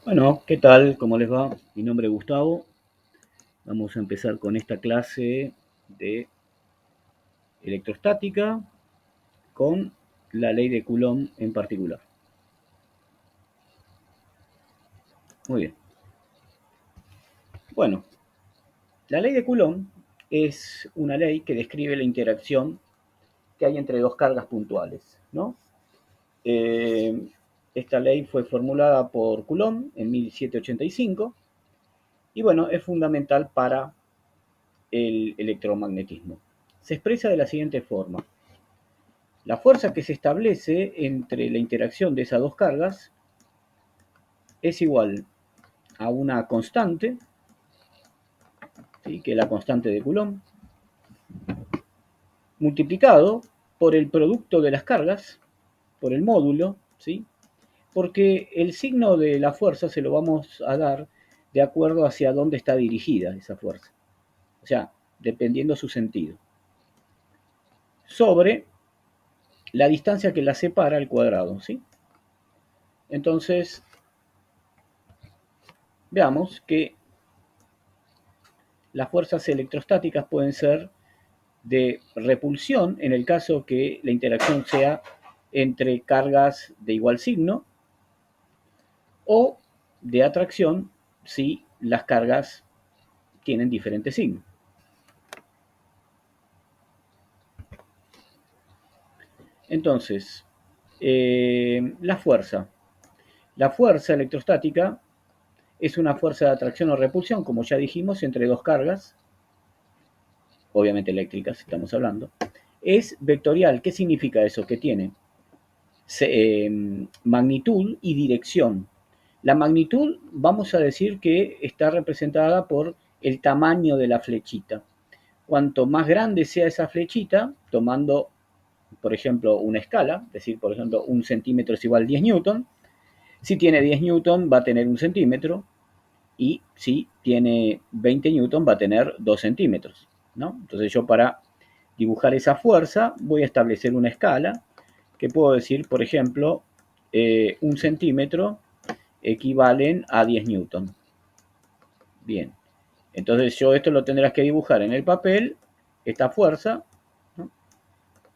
Bueno, ¿qué tal? ¿Cómo les va? Mi nombre es Gustavo. Vamos a empezar con esta clase de electrostática con la ley de Coulomb en particular. Muy bien. Bueno, la ley de Coulomb es una ley que describe la interacción que hay entre dos cargas puntuales, ¿no? Eh, Esta ley fue formulada por Coulomb en 1785 y bueno, es fundamental para el electromagnetismo. Se expresa de la siguiente forma. La fuerza que se establece entre la interacción de esas dos cargas es igual a una constante, ¿sí?, que es la constante de Coulomb, multiplicado por el producto de las cargas, por el módulo, ¿sí? Porque el signo de la fuerza se lo vamos a dar de acuerdo hacia dónde está dirigida esa fuerza, o sea, dependiendo su sentido, sobre la distancia que la separa al cuadrado, ¿sí? Entonces, veamos que las fuerzas electrostáticas pueden ser de repulsión en el caso que la interacción sea entre cargas de igual signo, o de atracción si las cargas tienen diferentes signos. Entonces, la fuerza. La fuerza electrostática es una fuerza de atracción o repulsión, como ya dijimos, entre dos cargas, obviamente eléctricas, estamos hablando. Es vectorial. ¿Qué significa eso? Que tiene magnitud y dirección. La magnitud vamos a decir que está representada por el tamaño de la flechita. Cuanto más grande sea esa flechita, tomando, por ejemplo, una escala, es decir, por ejemplo, un centímetro es igual a 10 newton, si tiene 10 newton va a tener un centímetro, y si tiene 20 newton va a tener 2 centímetros, ¿no? Entonces yo, para dibujar esa fuerza, voy a establecer una escala que puedo decir, por ejemplo, un centímetro equivalen a 10 newton. Bien, entonces yo esto lo tendrás que dibujar en el papel, esta fuerza, ¿no?,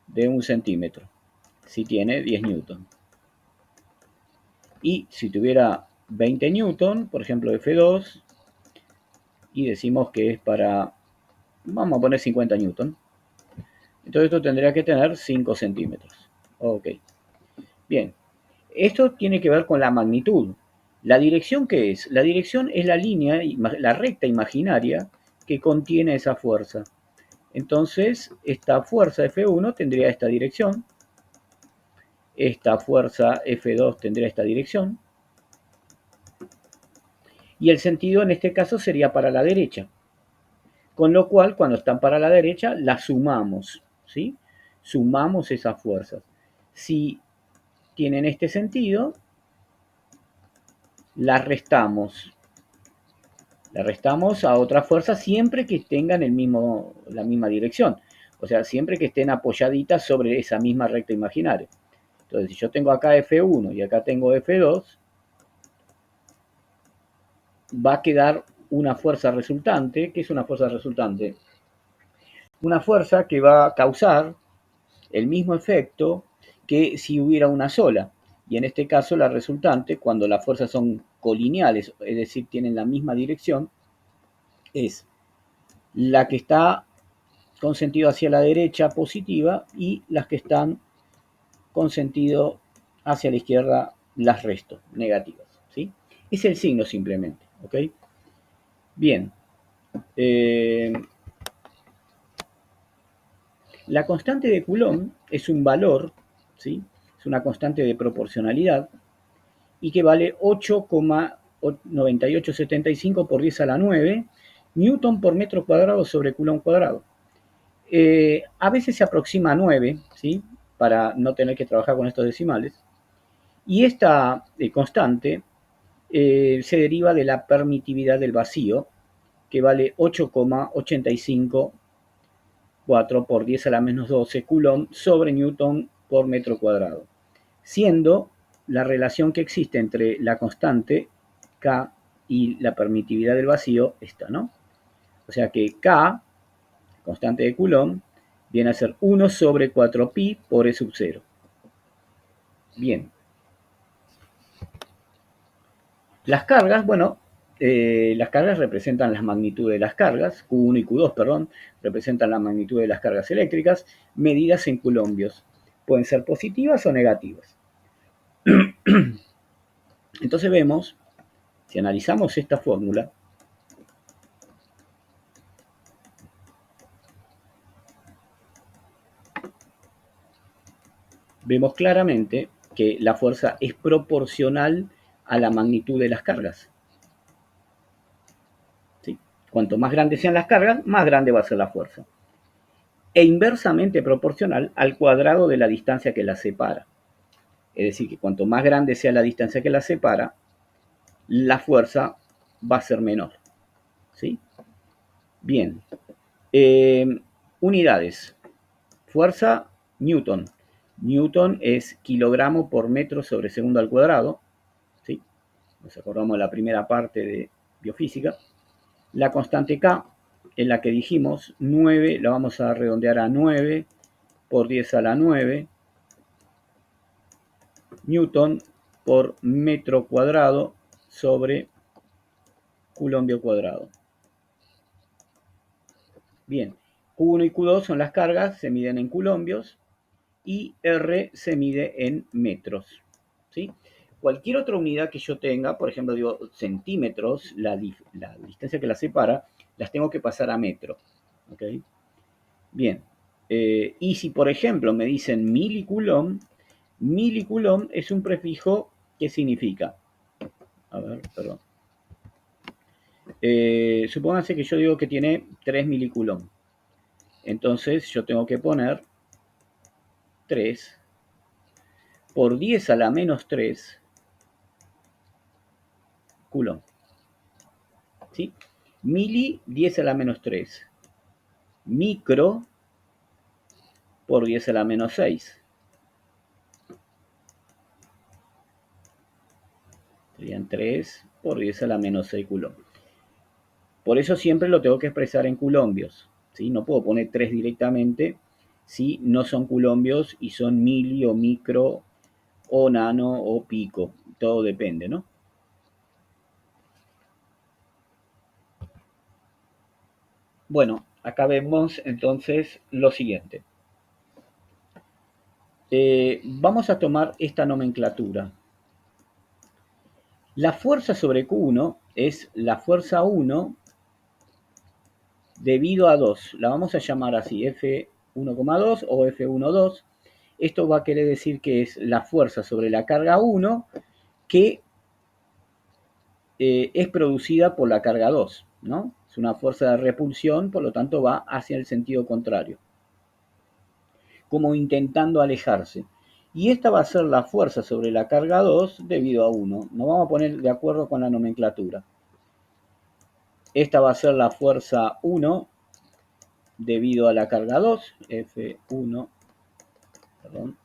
de un centímetro, si tiene 10 newton. Y si tuviera 20 newton, por ejemplo F2, y decimos que es para, vamos a poner 50 newton, entonces esto tendría que tener 5 centímetros. Ok, bien. Esto tiene que ver con la magnitud. ¿La dirección qué es? La dirección es la línea, la recta imaginaria que contiene esa fuerza. Entonces, esta fuerza F1 tendría esta dirección, esta fuerza F2 tendría esta dirección, y el sentido en este caso sería para la derecha. Con lo cual, cuando están para la derecha, las sumamos, ¿sí? Sumamos esas fuerzas. Si tienen este sentido, las restamos. Le restamos a otra fuerza siempre que tengan la misma dirección. O sea, siempre que estén apoyaditas sobre esa misma recta imaginaria. Entonces, si yo tengo acá F1 y acá tengo F2, va a quedar una fuerza resultante. ¿Qué es una fuerza resultante? Una fuerza que va a causar el mismo efecto que si hubiera una sola. Y en este caso, la resultante, cuando las fuerzas son colineales, es decir, tienen la misma dirección, es la que está con sentido hacia la derecha positiva, y las que están con sentido hacia la izquierda las resto, negativas, ¿sí? Es el signo simplemente, ¿ok? Bien. Eh, la constante de Coulomb es un valor, ¿sí? Es una constante de proporcionalidad y que vale 8,9875 por 10 a la 9 newton por metro cuadrado sobre Coulomb cuadrado. A veces se aproxima a 9, ¿sí?, para no tener que trabajar con estos decimales. Y esta constante se deriva de la permitividad del vacío, que vale 8,854 por 10 a la menos 12 Coulomb sobre Newton por metro cuadrado, siendo la relación que existe entre la constante K, y la permitividad del vacío esta, ¿no? O sea que K, constante de Coulomb, viene a ser 1 sobre 4pi por E sub 0. Bien. Las cargas, bueno, las cargas representan las magnitudes de las cargas, Q1 y Q2, perdón, representan la magnitud de las cargas eléctricas, medidas en coulombios. Pueden ser positivas o negativas. Entonces vemos, si analizamos esta fórmula, vemos claramente que la fuerza es proporcional a la magnitud de las cargas. ¿Sí? Cuanto más grandes sean las cargas, más grande va a ser la fuerza. E inversamente proporcional al cuadrado de la distancia que las separa. Es decir, que cuanto más grande sea la distancia que las separa, la fuerza va a ser menor. ¿Sí? Bien. Unidades. Fuerza, Newton. Newton es kilogramo por metro sobre segundo al cuadrado. ¿Sí? Nos acordamos de la primera parte de biofísica. La constante K, en la que dijimos 9, la vamos a redondear a 9 por 10 a la 9 Newton por metro cuadrado sobre coulombio cuadrado. Bien, Q1 y Q2 son las cargas, se miden en coulombios, y R se mide en metros. ¿Sí? Cualquier otra unidad que yo tenga, por ejemplo, digo centímetros, la distancia que las separa, las tengo que pasar a metro. ¿Okay? Bien, y si por ejemplo me dicen milicoulomb es un prefijo que significa, a ver, perdón, supónganse que yo digo que tiene 3 milicoulomb. Entonces yo tengo que poner 3 por 10 a la menos 3 coulomb. ¿Sí? Mili, 10 a la menos 3. Micro, por 10 a la menos 6. Serían 3 por 10 a la menos 6 coulomb. Por eso siempre lo tengo que expresar en coulombios. ¿Sí? No puedo poner 3 directamente si no son coulombios y son mili o micro o nano o pico. Todo depende, ¿no? Bueno, acá vemos entonces lo siguiente. Vamos a tomar esta nomenclatura. La fuerza sobre Q1 es la fuerza 1 debido a 2. La vamos a llamar así, F1,2 o F1,2. Esto va a querer decir que es la fuerza sobre la carga 1 que es producida por la carga 2, ¿no? Es una fuerza de repulsión, por lo tanto va hacia el sentido contrario, como intentando alejarse. Y esta va a ser la fuerza sobre la carga 2 debido a 1. Nos vamos a poner de acuerdo con la nomenclatura. Esta va a ser la fuerza 1 debido a la carga 2, F1, perdón.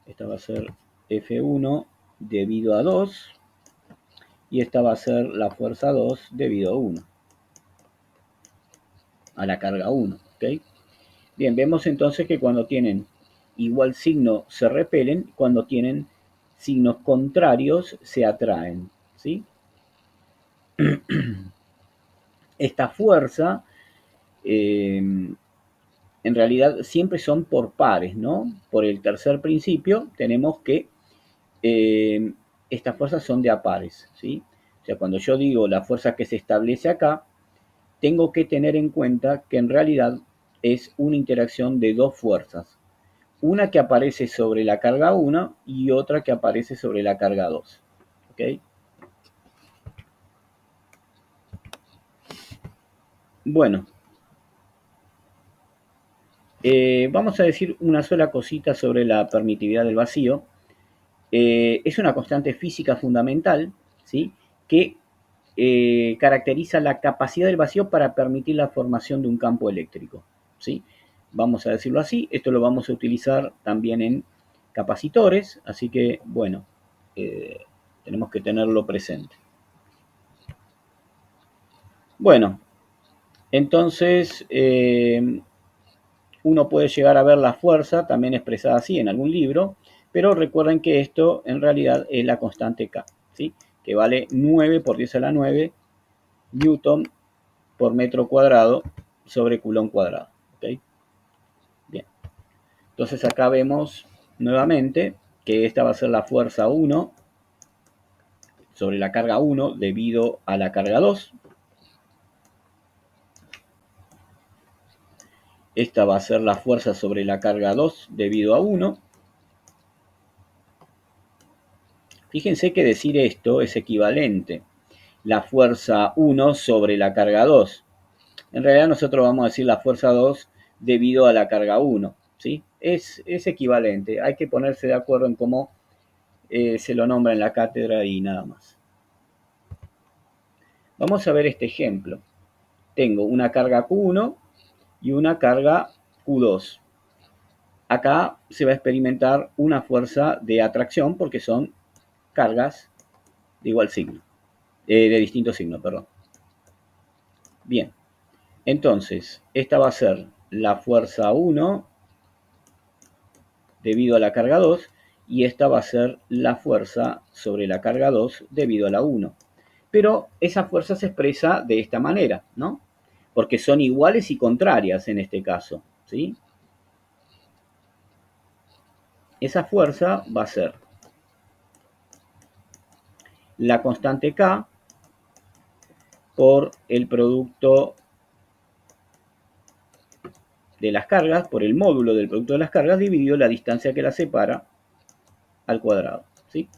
Esta va a ser F1 debido a 2 y esta va a ser la fuerza 2 debido a 1, a la carga 1, ¿ok? Bien, vemos entonces que cuando tienen igual signo se repelen, cuando tienen signos contrarios se atraen, ¿sí? Esta fuerza en realidad siempre son por pares, ¿no? Por el tercer principio tenemos que estas fuerzas son de a pares, ¿sí? O sea, cuando yo digo la fuerza que se establece acá, tengo que tener en cuenta que en realidad es una interacción de dos fuerzas. Una que aparece sobre la carga 1 y otra que aparece sobre la carga 2. ¿Ok? Bueno, vamos a decir una sola cosita sobre la permitividad del vacío. Es una constante física fundamental, ¿sí? Que caracteriza la capacidad del vacío para permitir la formación de un campo eléctrico, ¿sí? Vamos a decirlo así, esto lo vamos a utilizar también en capacitores, así que, bueno, Tenemos que tenerlo presente. Bueno, entonces uno puede llegar a ver la fuerza también expresada así en algún libro, pero recuerden que esto en realidad es la constante K, ¿sí? Que vale 9 por 10 a la 9 newton por metro cuadrado sobre culón cuadrado. ¿Okay? Bien. Entonces acá vemos nuevamente que esta va a ser la fuerza 1 sobre la carga 1 debido a la carga 2. Esta va a ser la fuerza sobre la carga 2 debido a 1. Fíjense que decir esto es equivalente. La fuerza 1 sobre la carga 2. En realidad nosotros vamos a decir la fuerza 2 debido a la carga 1. ¿Sí? Es equivalente. Hay que ponerse de acuerdo en cómo se lo nombra en la cátedra y nada más. Vamos a ver este ejemplo. Tengo una carga Q1 y una carga Q2. Acá se va a experimentar una fuerza de atracción porque son cargas de igual signo, de distinto signo, perdón. Bien, entonces esta va a ser la fuerza 1 debido a la carga 2 y esta va a ser la fuerza sobre la carga 2 debido a la 1. Pero esa fuerza se expresa de esta manera, ¿no? Porque son iguales y contrarias en este caso, ¿sí? Esa fuerza va a ser la constante K por el producto de las cargas, por el módulo del producto de las cargas, dividido la distancia que las separa al cuadrado, ¿sí?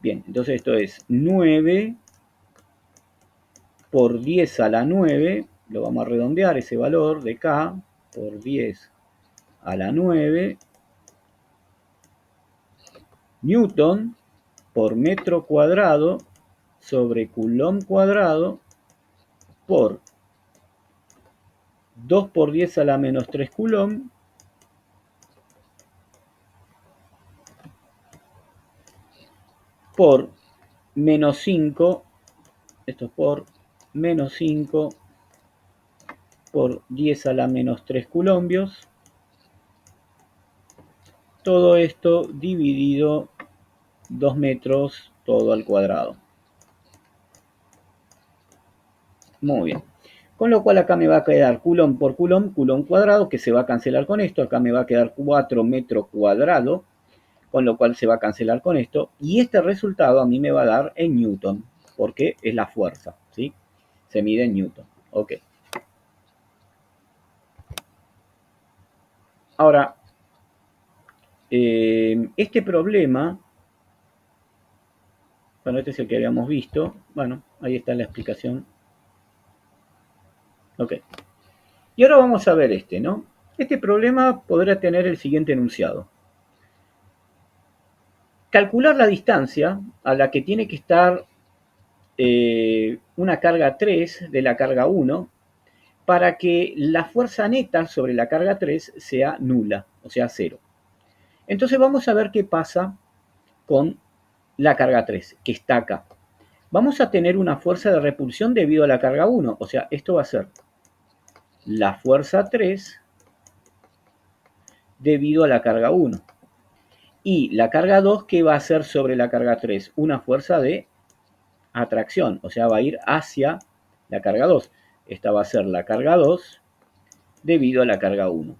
Bien, entonces esto es 9 por 10 a la 9, lo vamos a redondear ese valor de K, por 10 a la 9, newton por metro cuadrado sobre coulomb cuadrado por 2 por 10 a la menos 3 coulomb por menos 5, esto es por menos 5 por 10 a la menos 3 coulombios. Todo esto dividido 2 metros todo al cuadrado. Muy bien. Con lo cual acá me va a quedar coulomb por coulomb cuadrado, que se va a cancelar con esto. Acá me va a quedar 4 metros cuadrados, con lo cual se va a cancelar con esto. Y este resultado a mí me va a dar en newton, porque es la fuerza, ¿sí? Se mide en newton. Ok. Ahora, este problema, bueno, este es el que habíamos visto. Bueno, ahí está la explicación. Ok. Y ahora vamos a ver este, ¿no? Este problema podrá tener el siguiente enunciado. Calcular la distancia a la que tiene que estar una carga 3 de la carga 1 para que la fuerza neta sobre la carga 3 sea nula, o sea, cero. Entonces vamos a ver qué pasa con la carga 3, que está acá. Vamos a tener una fuerza de repulsión debido a la carga 1, o sea, esto va a ser la fuerza 3 debido a la carga 1. Y la carga 2, ¿qué va a ser sobre la carga 3? Una fuerza de atracción, o sea, va a ir hacia la carga 2. Esta va a ser la carga 2 debido a la carga 1.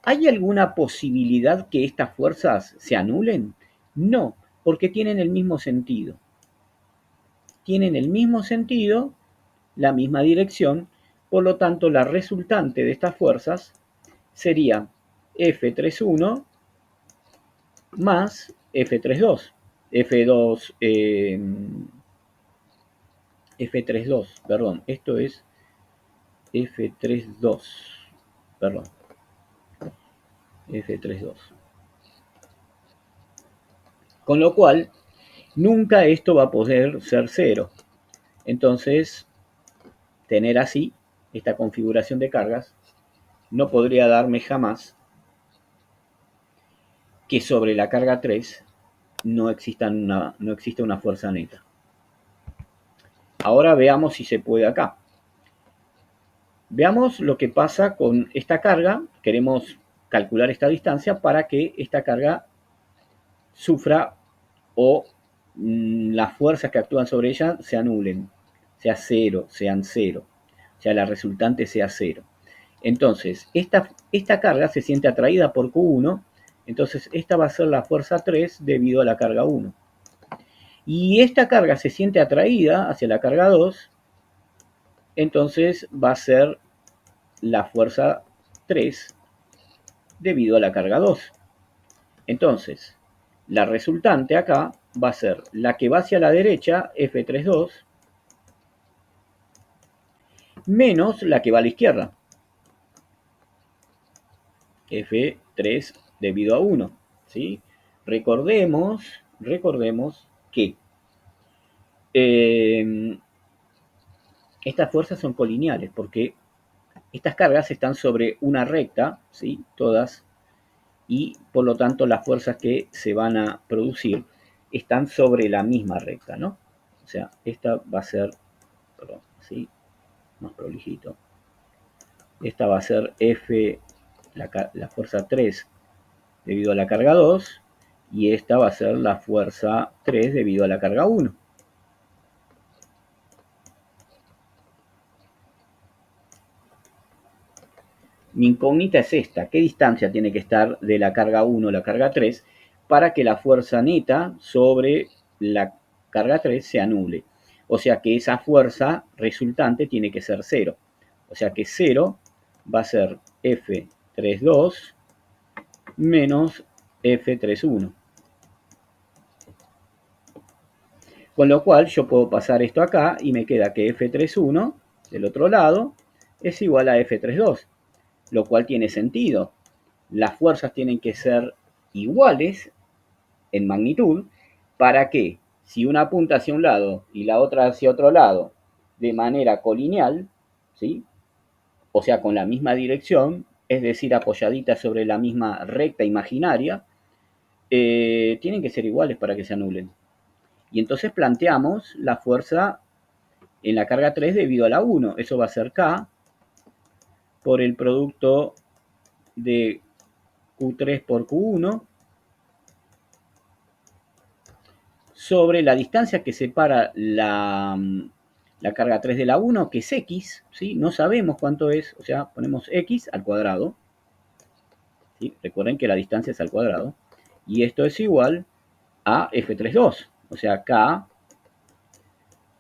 ¿Hay alguna posibilidad que estas fuerzas se anulen? No, porque tienen el mismo sentido. Tienen el mismo sentido, la misma dirección, por lo tanto la resultante de estas fuerzas sería F31 más F32. F2, F32, perdón, esto es F32, perdón, F32. Con lo cual, nunca esto va a poder ser cero. Entonces, tener así esta configuración de cargas no podría darme jamás que sobre la carga 3 no existe una fuerza neta. Ahora veamos si se puede acá. Veamos lo que pasa con esta carga. Queremos calcular esta distancia para que esta carga sufra o las fuerzas que actúan sobre ella se anulen, sean cero, o sea, la resultante sea cero. Entonces, esta carga se siente atraída por Q1, entonces esta va a ser la fuerza 3 debido a la carga 1. Y esta carga se siente atraída hacia la carga 2, entonces va a ser la fuerza 3 debido a la carga 2. Entonces, la resultante acá va a ser la que va hacia la derecha, F32, menos la que va a la izquierda, F3 debido a 1. ¿Sí? Recordemos que estas fuerzas son colineales porque estas cargas están sobre una recta, ¿sí? Todas, y por lo tanto las fuerzas que se van a producir están sobre la misma recta, ¿no? O sea, esta va a ser, perdón, ¿sí? Más prolijito. Esta va a ser F, la fuerza 3 debido a la carga 2, y esta va a ser la fuerza 3 debido a la carga 1. Mi incógnita es esta: ¿qué distancia tiene que estar de la carga 1 a la carga 3 para que la fuerza neta sobre la carga 3 se anule? O sea que esa fuerza resultante tiene que ser 0. O sea que 0 va a ser F32 menos F31. Con lo cual yo puedo pasar esto acá y me queda que F31 del otro lado es igual a F32, lo cual tiene sentido. Las fuerzas tienen que ser iguales en magnitud para que si una apunta hacia un lado y la otra hacia otro lado de manera colineal, ¿sí? O sea, con la misma dirección, es decir, apoyaditas sobre la misma recta imaginaria, tienen que ser iguales para que se anulen. Y entonces planteamos la fuerza en la carga 3 debido a la 1. Eso va a ser K por el producto de Q3 por Q1 sobre la distancia que separa la carga 3 de la 1, que es X, ¿sí? No sabemos cuánto es, o sea, ponemos X al cuadrado, ¿sí? Recuerden que la distancia es al cuadrado, y esto es igual a F32, o sea, K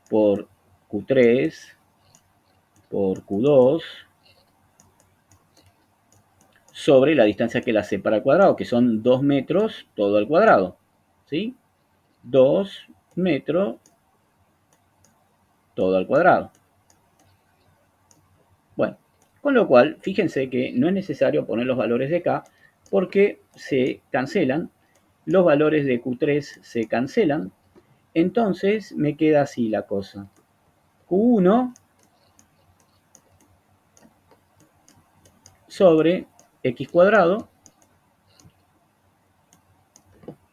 por Q3 por Q2 sobre la distancia que la separa al cuadrado, que son 2 metros todo al cuadrado, ¿sí? 2 metros todo al cuadrado. Bueno, con lo cual, fíjense que no es necesario poner los valores de K porque se cancelan, los valores de Q3 se cancelan, entonces me queda así la cosa. Q1 sobre X cuadrado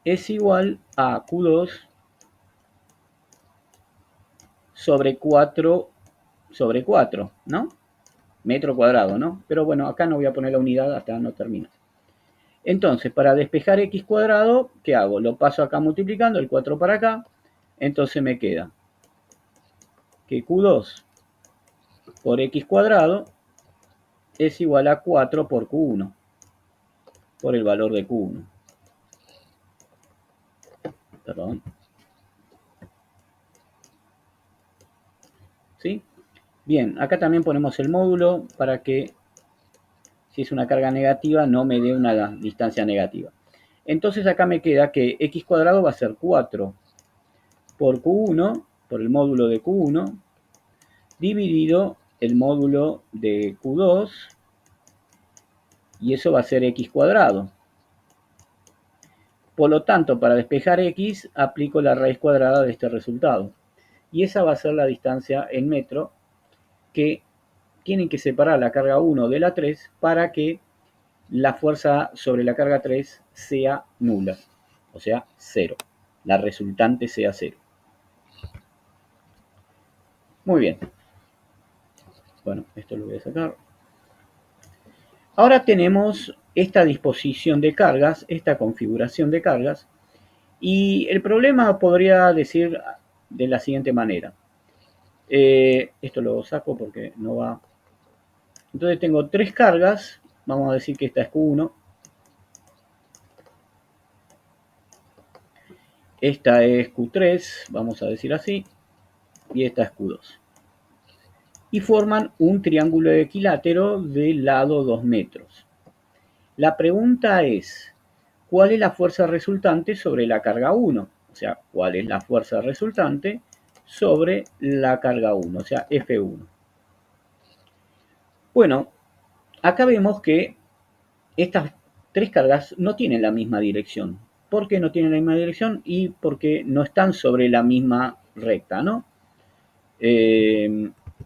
es igual a Q2 sobre 4 sobre 4, ¿no? Metro cuadrado, ¿no? Pero bueno, acá no voy a poner la unidad hasta no termina. Entonces, para despejar X cuadrado, ¿qué hago? Lo paso acá multiplicando, el 4 para acá, entonces me queda que Q2 por X cuadrado es igual a 4 por Q1, por el valor de Q1. Perdón. ¿Sí? Bien, acá también ponemos el módulo para que si es una carga negativa no me dé una distancia negativa. Entonces acá me queda que X cuadrado va a ser 4 por Q1, por el módulo de Q1, dividido el módulo de Q2, y eso va a ser X cuadrado. Por lo tanto, para despejar X, aplico la raíz cuadrada de este resultado. Y esa va a ser la distancia en metro que tienen que separar la carga 1 de la 3 para que la fuerza sobre la carga 3 sea nula, o sea, 0. la resultante sea 0. Muy bien. Bueno, esto lo voy a sacar. Ahora tenemos esta disposición de cargas, esta configuración de cargas, y el problema podría decir de la siguiente manera. Esto lo saco porque no va. Entonces tengo 3 cargas, vamos a decir que esta es Q1, esta es Q3, vamos a decir así, y esta es Q2. Y forman un triángulo equilátero de lado 2 metros. La pregunta es, ¿cuál es la fuerza resultante sobre la carga 1? O sea, ¿cuál es la fuerza resultante sobre la carga 1? O sea, F1. Bueno, acá vemos que estas 3 cargas no tienen la misma dirección. ¿Por qué no tienen la misma dirección? Y porque no están sobre la misma recta, ¿no?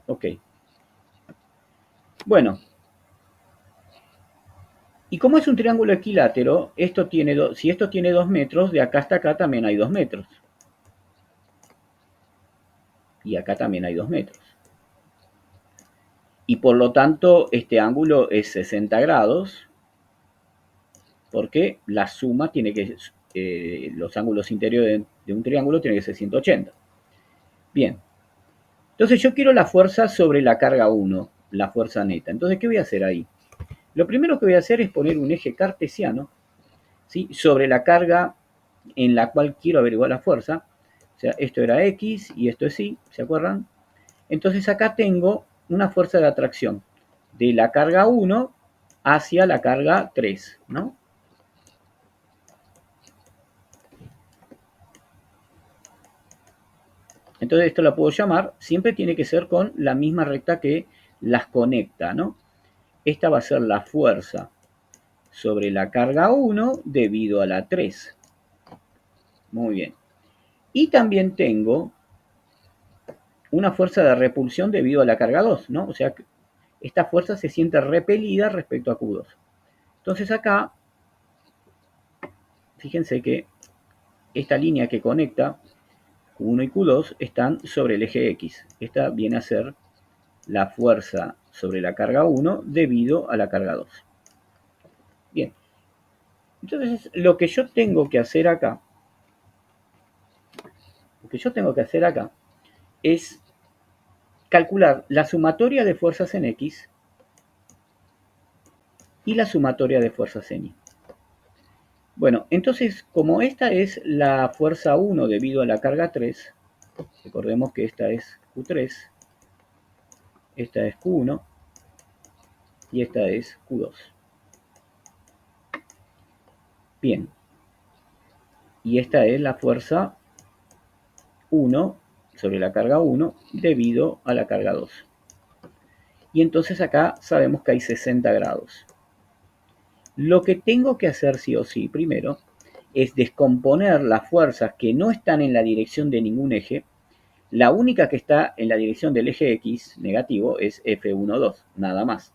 Ok. Bueno, y como es un triángulo equilátero, si esto tiene 2 metros, de acá hasta acá también hay 2 metros. Y acá también hay 2 metros. Y por lo tanto, este ángulo es 60 grados, porque la suma tiene que, los ángulos interiores de un triángulo tienen que ser 180. Bien, entonces yo quiero la fuerza sobre la carga 1, la fuerza neta. Entonces, ¿qué voy a hacer ahí? Lo primero que voy a hacer es poner un eje cartesiano, ¿sí?, sobre la carga en la cual quiero averiguar la fuerza. O sea, esto era X y esto es Y, ¿se acuerdan? Entonces acá tengo una fuerza de atracción de la carga 1 hacia la carga 3, ¿no? Entonces esto la puedo llamar, siempre tiene que ser con la misma recta que las conecta, ¿no? Esta va a ser la fuerza sobre la carga 1 debido a la 3. Muy bien. Y también tengo una fuerza de repulsión debido a la carga 2, ¿no? O sea, esta fuerza se siente repelida respecto a Q2. Entonces acá, fíjense que esta línea que conecta Q1 y Q2 están sobre el eje X. Esta viene a ser la fuerza sobre la carga 1 debido a la carga 2. Bien, entonces lo que yo tengo que hacer acá, es calcular la sumatoria de fuerzas en X y la sumatoria de fuerzas en Y. Bueno, entonces como esta es la fuerza 1 debido a la carga 3, recordemos que esta es Q3, esta es Q1 y esta es Q2. Bien, y esta es la fuerza 1 sobre la carga 1 debido a la carga 2. Y entonces acá sabemos que hay 60 grados. Lo que tengo que hacer sí o sí primero es descomponer las fuerzas que no están en la dirección de ningún eje. La única que está en la dirección del eje X negativo es F12, nada más.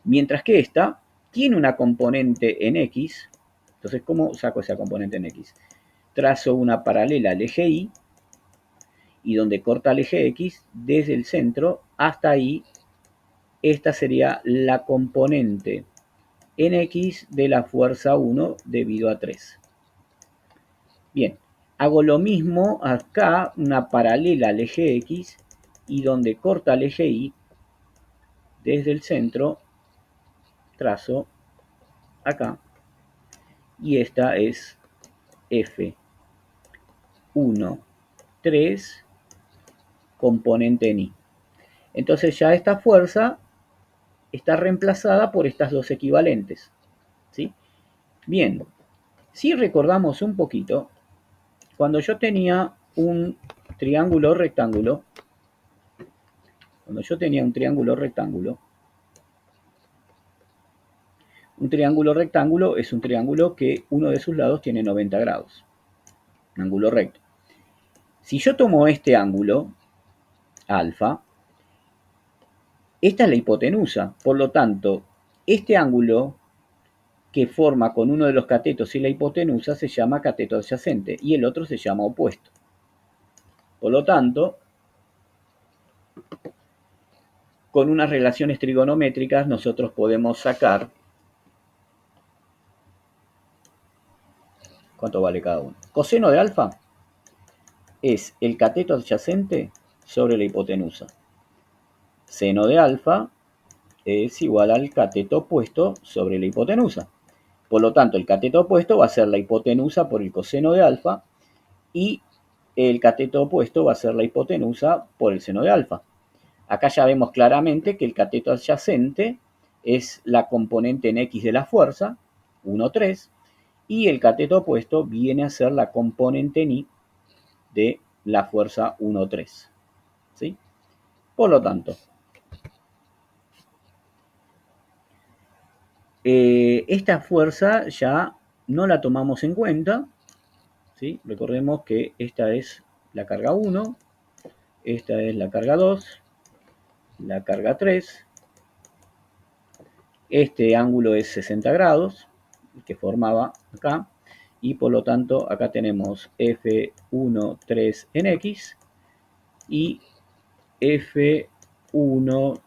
Mientras que esta tiene una componente en X. Entonces, ¿cómo saco esa componente en X? Trazo una paralela al eje Y y donde corta el eje X, desde el centro hasta ahí, esta sería la componente en X de la fuerza 1 debido a 3. Bien, hago lo mismo acá, una paralela al eje X y donde corta el eje Y, desde el centro, trazo acá y esta es F1, 3, componente en Y. Entonces ya esta fuerza está reemplazada por estas dos equivalentes, ¿sí? Bien, si recordamos un poquito, cuando yo tenía un triángulo rectángulo, un triángulo rectángulo es un triángulo que uno de sus lados tiene 90 grados, un ángulo recto. Si yo tomo este ángulo, alfa, esta es la hipotenusa, por lo tanto, este ángulo que forma con uno de los catetos y la hipotenusa se llama cateto adyacente y el otro se llama opuesto. Por lo tanto, con unas relaciones trigonométricas nosotros podemos sacar cuánto vale cada uno. Coseno de alfa es el cateto adyacente sobre la hipotenusa. Seno de alfa es igual al cateto opuesto sobre la hipotenusa. Por lo tanto, el cateto opuesto va a ser la hipotenusa por el coseno de alfa y el cateto opuesto va a ser la hipotenusa por el seno de alfa. Acá ya vemos claramente que el cateto adyacente es la componente en X de la fuerza, 1, 3, y el cateto opuesto viene a ser la componente en Y de la fuerza 1, 3. ¿Sí? Por lo tanto, esta fuerza ya no la tomamos en cuenta, ¿sí? Recordemos que esta es la carga 1, esta es la carga 2, la carga 3, este ángulo es 60 grados, que formaba acá, y por lo tanto acá tenemos F13 en X y F13Y.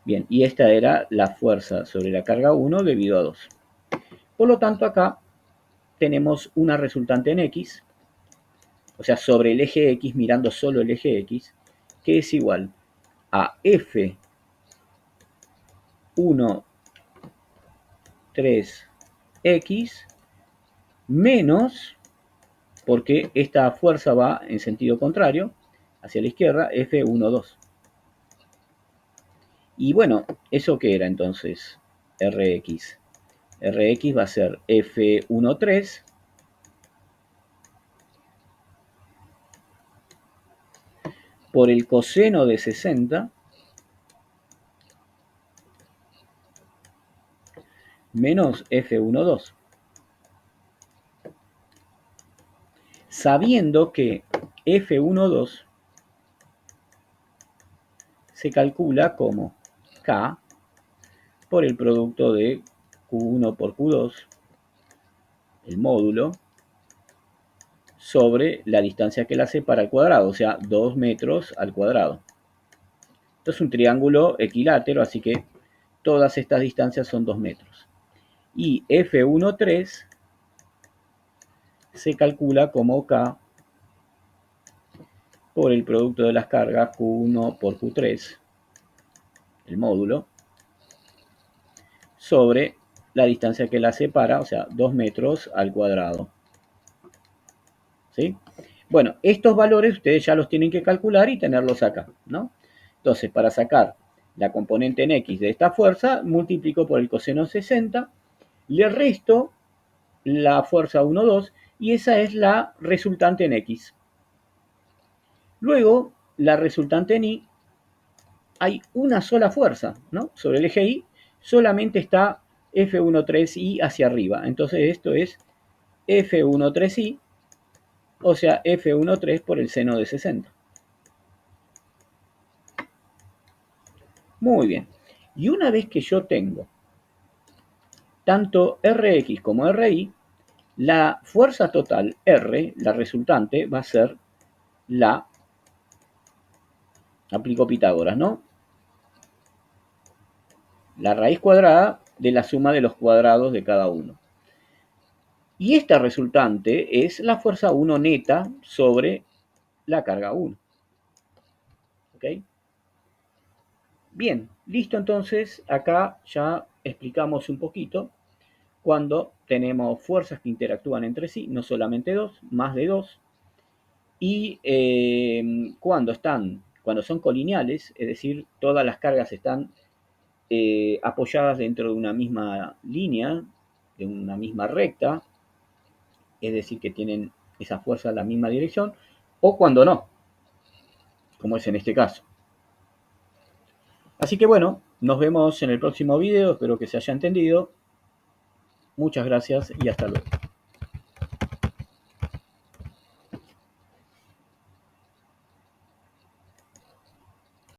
Bien, y esta era la fuerza sobre la carga 1 debido a 2. Por lo tanto acá tenemos una resultante en X, o sea, sobre el eje X, mirando solo el eje X, que es igual a F13X menos, porque esta fuerza va en sentido contrario, hacia la izquierda, F12. Y bueno, ¿eso qué era entonces? Rx. Rx va a ser F13 por el coseno de 60 menos F12. Sabiendo que F12 se calcula como K por el producto de Q1 por Q2, el módulo, sobre la distancia que la separa al cuadrado, o sea, 2 metros al cuadrado. Esto es un triángulo equilátero, así que todas estas distancias son 2 metros. Y F13 se calcula como K por el producto de las cargas Q1 por Q3, el módulo, sobre la distancia que la separa, o sea, 2 metros al cuadrado. ¿Sí? Bueno, estos valores ustedes ya los tienen que calcular y tenerlos acá, ¿no? Entonces, para sacar la componente en X de esta fuerza, multiplico por el coseno 60, le resto la fuerza 1, 2, y esa es la resultante en X. Luego, la resultante en Y, hay una sola fuerza, ¿no? Sobre el eje Y solamente está F13Y hacia arriba. Entonces esto es F13Y, o sea, F13 por el seno de 60. Muy bien. Y una vez que yo tengo tanto Rx como Ri, la fuerza total R, la resultante, va a ser la, aplico Pitágoras, ¿no? La raíz cuadrada de la suma de los cuadrados de cada uno. Y esta resultante es la fuerza 1 neta sobre la carga 1. ¿Ok? Bien, listo entonces. Acá ya explicamos un poquito cuando tenemos fuerzas que interactúan entre sí, no solamente dos, más de dos. Y cuando son colineales, es decir, todas las cargas están apoyadas dentro de una misma línea, de una misma recta, es decir, que tienen esa fuerza en la misma dirección, o cuando no, como es en este caso. Así que bueno, nos vemos en el próximo video, espero que se haya entendido. Muchas gracias y hasta luego.